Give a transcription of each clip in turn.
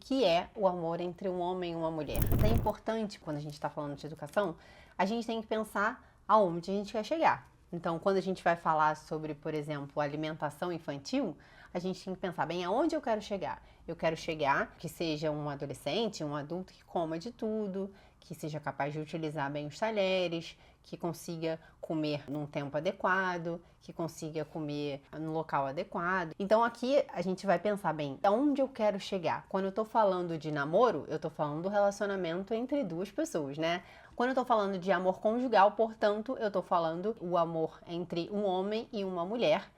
que é o amor entre um homem e uma mulher. É importante, quando a gente está falando de educação, a gente tem que pensar aonde a gente quer chegar. Então, quando a gente vai falar sobre, por exemplo, alimentação infantil, a gente tem que pensar bem aonde eu quero chegar. Eu quero chegar que seja um adolescente, um adulto que coma de tudo, que seja capaz de utilizar bem os talheres, que consiga comer num tempo adequado, que consiga comer no local adequado. Então aqui a gente vai pensar bem, aonde eu quero chegar? Quando eu tô falando de namoro, eu tô falando do relacionamento entre duas pessoas, né? Quando eu tô falando de amor conjugal, portanto, eu tô falando o amor entre um homem e uma mulher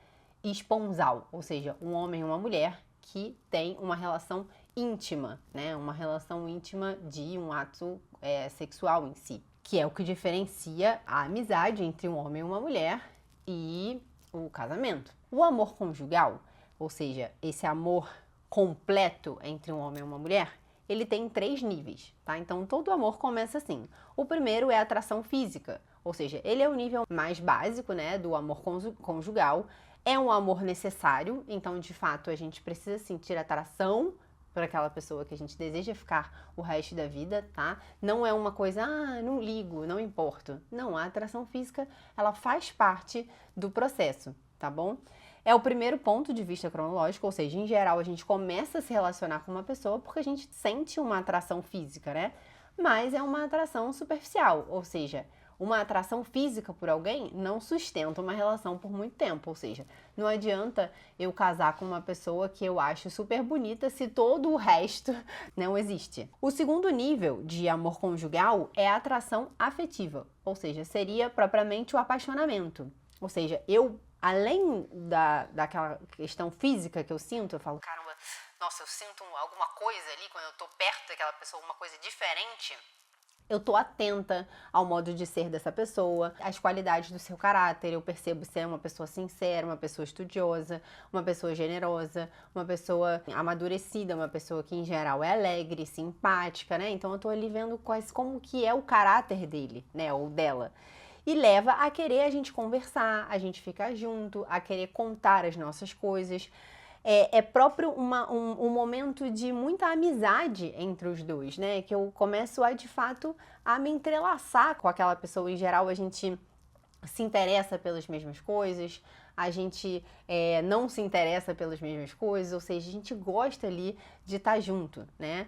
esponsal, ou seja, um homem e uma mulher que tem uma relação íntima, né? Uma relação íntima de um ato sexual em si, que é o que diferencia a amizade entre um homem e uma mulher e o casamento. O amor conjugal, ou seja, esse amor completo entre um homem e uma mulher, ele tem 3 níveis, tá? Então todo amor começa assim. O primeiro é a atração física, ou seja, ele é o nível mais básico, né, do amor conjugal. É um amor necessário, então de fato a gente precisa sentir atração por aquela pessoa que a gente deseja ficar o resto da vida, tá? Não é uma coisa, não ligo, não importo. Não, a atração física, ela faz parte do processo, tá bom? É o primeiro ponto de vista cronológico, ou seja, em geral a gente começa a se relacionar com uma pessoa porque a gente sente uma atração física, né? Mas é uma atração superficial, ou seja, uma atração física por alguém não sustenta uma relação por muito tempo, ou seja, não adianta eu casar com uma pessoa que eu acho super bonita se todo o resto não existe. O segundo nível de amor conjugal é a atração afetiva, ou seja, seria propriamente o apaixonamento. Ou seja, eu, além daquela questão física que eu sinto, eu falo, caramba, nossa, eu sinto alguma coisa ali quando eu tô perto daquela pessoa, uma coisa diferente. Eu tô atenta ao modo de ser dessa pessoa, às qualidades do seu caráter, eu percebo se é uma pessoa sincera, uma pessoa estudiosa, uma pessoa generosa, uma pessoa amadurecida, uma pessoa que em geral é alegre, simpática, né? Então eu tô ali vendo como que é o caráter dele, né, ou dela. E leva a querer a gente conversar, a gente ficar junto, a querer contar as nossas coisas. É próprio um momento de muita amizade entre os dois, né? Que eu começo de fato, a me entrelaçar com aquela pessoa. Em geral, a gente se interessa pelas mesmas coisas, a gente não se interessa pelas mesmas coisas, ou seja, a gente gosta ali de estar junto, né?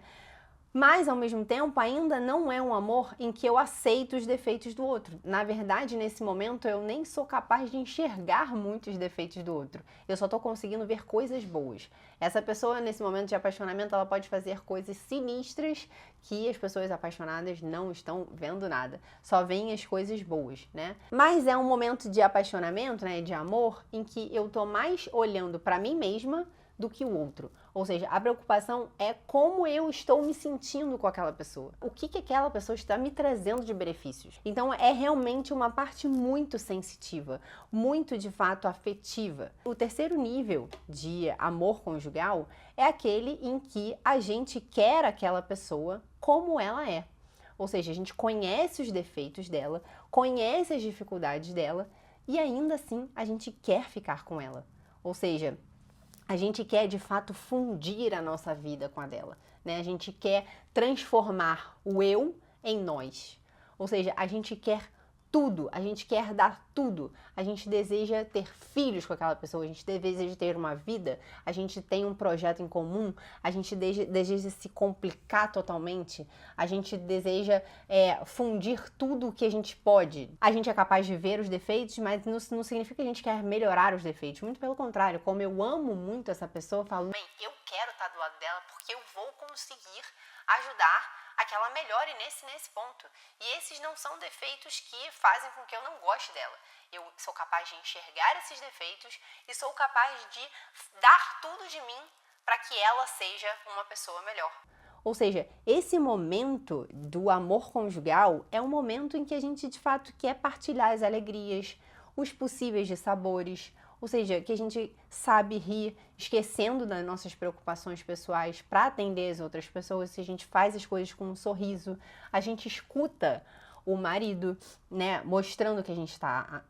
Mas, ao mesmo tempo, ainda não é um amor em que eu aceito os defeitos do outro. Na verdade, nesse momento, eu nem sou capaz de enxergar muitos defeitos do outro. Eu só tô conseguindo ver coisas boas. Essa pessoa, nesse momento de apaixonamento, ela pode fazer coisas sinistras que as pessoas apaixonadas não estão vendo nada. Só veem as coisas boas, né? Mas é um momento de apaixonamento, né, de amor, em que eu tô mais olhando pra mim mesma do que o outro. Ou seja, a preocupação é como eu estou me sentindo com aquela pessoa. O que aquela pessoa está me trazendo de benefícios. Então é realmente uma parte muito sensitiva, muito de fato afetiva. O terceiro nível de amor conjugal é aquele em que a gente quer aquela pessoa como ela é. Ou seja, a gente conhece os defeitos dela, conhece as dificuldades dela e ainda assim a gente quer ficar com ela. Ou seja, a gente quer, de fato, fundir a nossa vida com a dela, né? A gente quer transformar o eu em nós. Ou seja, a gente quer tudo, a gente quer dar tudo. A gente deseja ter filhos com aquela pessoa, a gente deseja ter uma vida, a gente tem um projeto em comum, a gente deseja se complicar totalmente, a gente deseja fundir tudo o que a gente pode. A gente é capaz de ver os defeitos, mas não significa que a gente quer melhorar os defeitos. Muito pelo contrário, como eu amo muito essa pessoa, eu falo, bem, eu quero estar do lado dela porque eu vou conseguir ajudar a que ela melhore nesse ponto. E esses não são defeitos que fazem com que eu não goste dela. Eu sou capaz de enxergar esses defeitos e sou capaz de dar tudo de mim para que ela seja uma pessoa melhor. Ou seja, esse momento do amor conjugal é um momento em que a gente de fato quer partilhar as alegrias, os possíveis dissabores, ou seja, que a gente sabe rir, esquecendo das nossas preocupações pessoais para atender as outras pessoas, se a gente faz as coisas com um sorriso, a gente escuta o marido, né, mostrando que a gente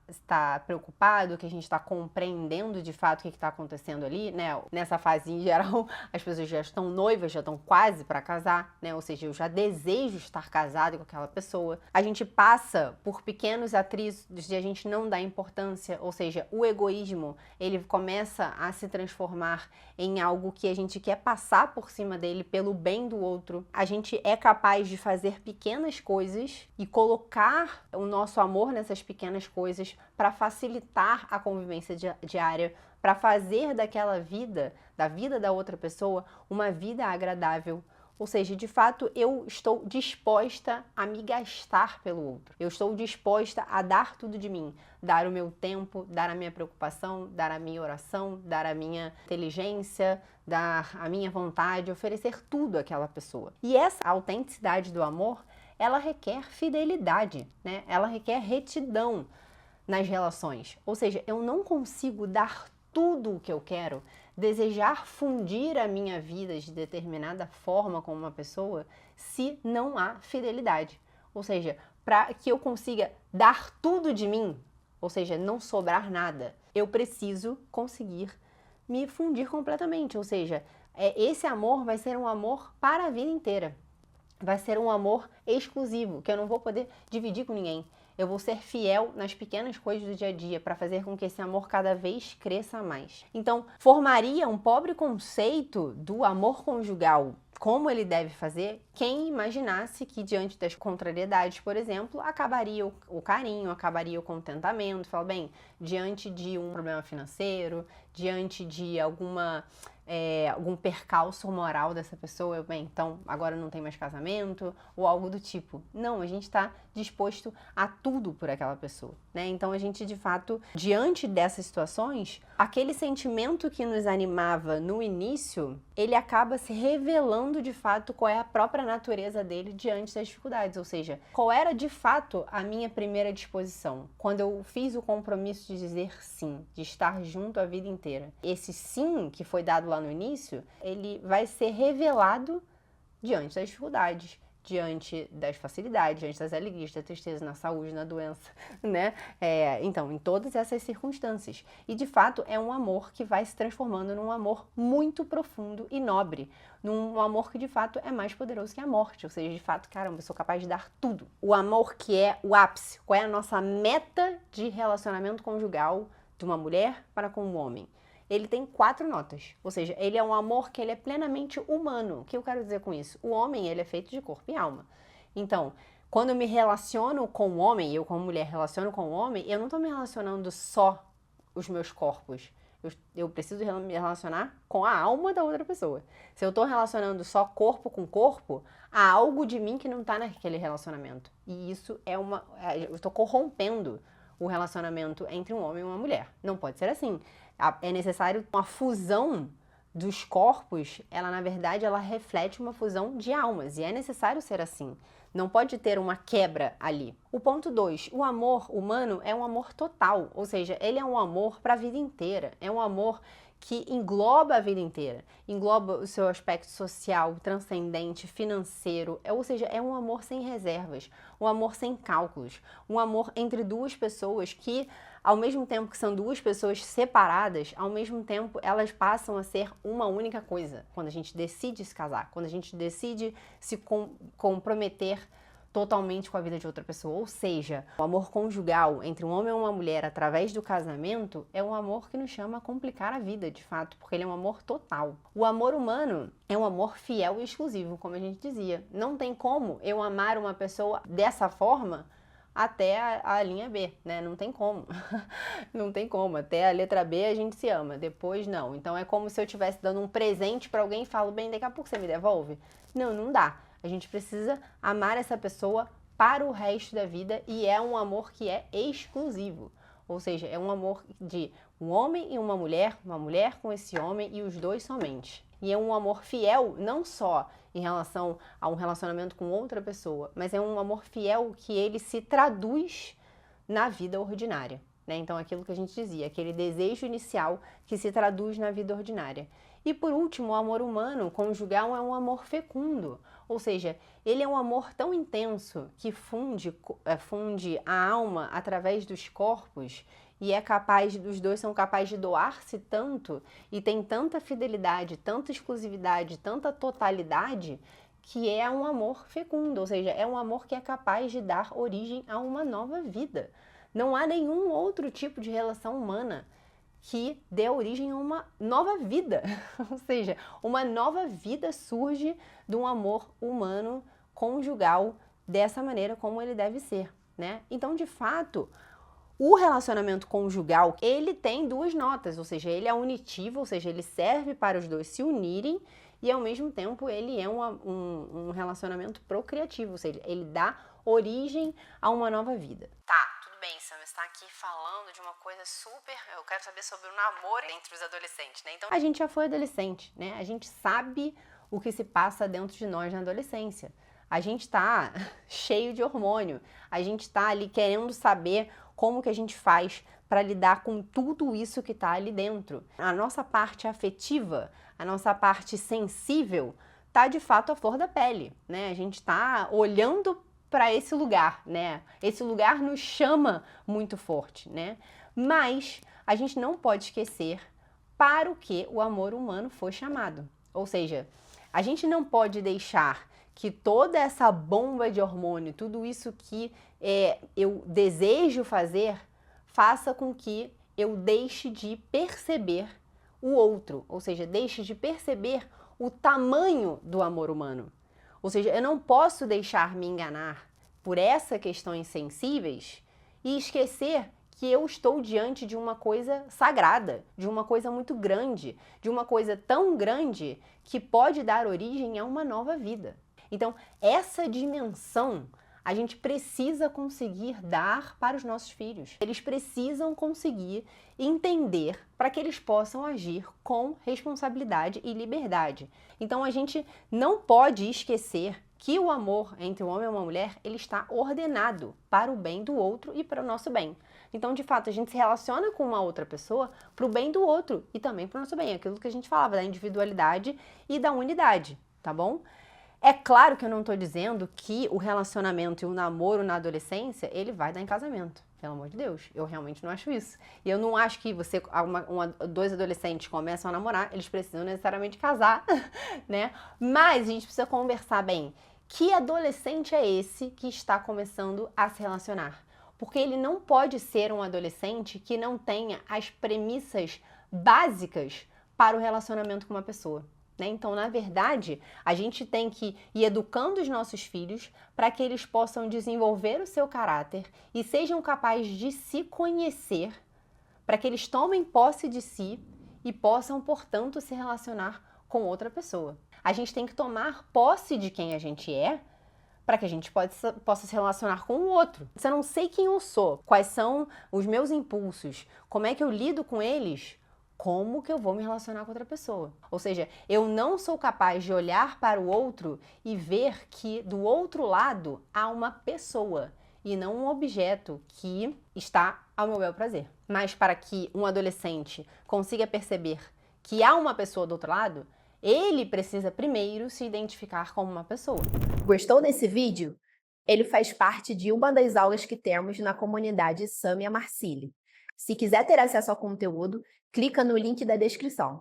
está preocupado, que a gente está compreendendo de fato o que está acontecendo ali, né? Nessa fase em geral, as pessoas já estão noivas, já estão quase para casar, né? Ou seja, eu já desejo estar casado com aquela pessoa. A gente passa por pequenos atritos de a gente não dar importância, ou seja, o egoísmo, ele começa a se transformar em algo que a gente quer passar por cima dele pelo bem do outro. A gente é capaz de fazer pequenas coisas e colocar o nosso amor nessas pequenas coisas para facilitar a convivência diária, para fazer daquela vida, da vida da outra pessoa, uma vida agradável. Ou seja, de fato, eu estou disposta a me gastar pelo outro. Eu estou disposta a dar tudo de mim. Dar o meu tempo, dar a minha preocupação, dar a minha oração, dar a minha inteligência, dar a minha vontade, oferecer tudo àquela pessoa. E essa autenticidade do amor, ela requer fidelidade, né? Ela requer retidão nas relações. Ou seja, eu não consigo dar tudo o que eu quero, desejar fundir a minha vida de determinada forma com uma pessoa, se não há fidelidade. Ou seja, para que eu consiga dar tudo de mim, ou seja, não sobrar nada, eu preciso conseguir me fundir completamente. Ou seja, esse amor vai ser um amor para a vida inteira. Vai ser um amor exclusivo, que eu não vou poder dividir com ninguém. Eu vou ser fiel nas pequenas coisas do dia a dia para fazer com que esse amor cada vez cresça mais. Então, formaria um pobre conceito do amor conjugal, como ele deve fazer, quem imaginasse que diante das contrariedades, por exemplo, acabaria o carinho, acabaria o contentamento. Fala bem, diante de um problema financeiro, diante de algum percalço moral dessa pessoa, então agora não tem mais casamento, ou algo do tipo. Não, a gente está disposto a tudo por aquela pessoa, né? Então a gente, de fato, diante dessas situações, aquele sentimento que nos animava no início, ele acaba se revelando de fato qual é a própria natureza dele diante das dificuldades, ou seja, qual era de fato a minha primeira disposição, quando eu fiz o compromisso de dizer sim, de estar junto a vida inteira. Esse sim que foi dado lá no início, ele vai ser revelado diante das dificuldades, diante das facilidades, diante das alegrias, da tristeza, na saúde, na doença, né? Então, em todas essas circunstâncias. E, de fato, é um amor que vai se transformando num amor muito profundo e nobre, num amor que, de fato, é mais poderoso que a morte. Ou seja, de fato, caramba, eu sou capaz de dar tudo. O amor que é o ápice, qual é a nossa meta de relacionamento conjugal de uma mulher para com um homem? Ele tem 4 notas, ou seja, ele é um amor que ele é plenamente humano. O que eu quero dizer com isso? O homem, ele é feito de corpo e alma. Então, quando eu me relaciono com o homem, eu como mulher relaciono com o homem, eu não estou me relacionando só os meus corpos. Eu preciso me relacionar com a alma da outra pessoa. Se eu estou relacionando só corpo com corpo, há algo de mim que não está naquele relacionamento. E isso eu estou corrompendo o relacionamento entre um homem e uma mulher. Não pode ser assim. É necessário uma fusão dos corpos, na verdade, ela reflete uma fusão de almas, e é necessário ser assim. Não pode ter uma quebra ali. O ponto 2, o amor humano é um amor total, ou seja, ele é um amor para a vida inteira, é um amor que engloba a vida inteira, engloba o seu aspecto social, transcendente, financeiro, ou seja, é um amor sem reservas, um amor sem cálculos, um amor entre duas pessoas que, ao mesmo tempo que são duas pessoas separadas, ao mesmo tempo elas passam a ser uma única coisa, quando a gente decide se casar, quando a gente decide se comprometer totalmente com a vida de outra pessoa. Ou seja, o amor conjugal entre um homem e uma mulher através do casamento é um amor que nos chama a complicar a vida, de fato, porque ele é um amor total. O amor humano é um amor fiel e exclusivo, como a gente dizia. Não tem como eu amar uma pessoa dessa forma até a linha B, né? Não tem como. Não tem como. Até a letra B a gente se ama, depois não. Então é como se eu estivesse dando um presente pra alguém e falo, bem, daqui a pouco você me devolve? Não, não dá. A gente precisa amar essa pessoa para o resto da vida e é um amor que é exclusivo. Ou seja, é um amor de um homem e uma mulher com esse homem e os dois somente. E é um amor fiel não só em relação a um relacionamento com outra pessoa, mas é um amor fiel que ele se traduz na vida ordinária, né? Então, aquilo que a gente dizia, aquele desejo inicial que se traduz na vida ordinária. E por último, o amor humano conjugal é um amor fecundo, Ou seja, ele é um amor tão intenso que funde a alma através dos corpos e os dois são capazes de doar-se tanto e tem tanta fidelidade, tanta exclusividade, tanta totalidade, que é um amor fecundo, ou seja, é um amor que é capaz de dar origem a uma nova vida. Não há nenhum outro tipo de relação humana que dê origem a uma nova vida. Ou seja, uma nova vida surge de um amor humano conjugal dessa maneira como ele deve ser, né? Então, de fato, o relacionamento conjugal, ele tem duas notas, ou seja, ele é unitivo, ou seja, ele serve para os dois se unirem e, ao mesmo tempo, ele é um relacionamento procriativo, ou seja, ele dá origem a uma nova vida. Tá, tudo bem, Sam, você está aqui falando de uma coisa super... Eu quero saber sobre o namoro entre os adolescentes, né? Então, a gente já foi adolescente, né? A gente sabe o que se passa dentro de nós na adolescência. A gente tá cheio de hormônio, a gente tá ali querendo saber como que a gente faz para lidar com tudo isso que tá ali dentro. A nossa parte afetiva, a nossa parte sensível, tá de fato à flor da pele, né? A gente tá olhando para esse lugar, né? Esse lugar nos chama muito forte, né? Mas a gente não pode esquecer para o que o amor humano foi chamado. Ou seja, a gente não pode deixar que toda essa bomba de hormônio, tudo isso que eu desejo fazer, faça com que eu deixe de perceber o outro, ou seja, deixe de perceber o tamanho do amor humano. Ou seja, eu não posso deixar me enganar por essas questões sensíveis e esquecer que eu estou diante de uma coisa sagrada, de uma coisa muito grande, de uma coisa tão grande que pode dar origem a uma nova vida. Então, essa dimensão a gente precisa conseguir dar para os nossos filhos. Eles precisam conseguir entender para que eles possam agir com responsabilidade e liberdade. Então, a gente não pode esquecer que o amor entre um homem e uma mulher, ele está ordenado para o bem do outro e para o nosso bem. Então, de fato, a gente se relaciona com uma outra pessoa para o bem do outro e também para o nosso bem. Aquilo que a gente falava da individualidade e da unidade, tá bom? É claro que eu não estou dizendo que o relacionamento e o namoro na adolescência, ele vai dar em casamento. Pelo amor de Deus, eu realmente não acho isso. E eu não acho que dois adolescentes começam a namorar, eles precisam necessariamente casar, né? Mas a gente precisa conversar bem. Que adolescente é esse que está começando a se relacionar? Porque ele não pode ser um adolescente que não tenha as premissas básicas para o relacionamento com uma pessoa. Então, na verdade, a gente tem que ir educando os nossos filhos para que eles possam desenvolver o seu caráter e sejam capazes de se conhecer, para que eles tomem posse de si e possam, portanto, se relacionar com outra pessoa. A gente tem que tomar posse de quem a gente é para que a gente possa se relacionar com o outro. Se eu não sei quem eu sou, quais são os meus impulsos, como é que eu lido com eles, como que eu vou me relacionar com outra pessoa? Ou seja, eu não sou capaz de olhar para o outro e ver que do outro lado há uma pessoa e não um objeto que está ao meu bel prazer. Mas para que um adolescente consiga perceber que há uma pessoa do outro lado, ele precisa primeiro se identificar como uma pessoa. Gostou desse vídeo? Ele faz parte de uma das aulas que temos na comunidade Samia Marcili. Se quiser ter acesso ao conteúdo, clica no link da descrição.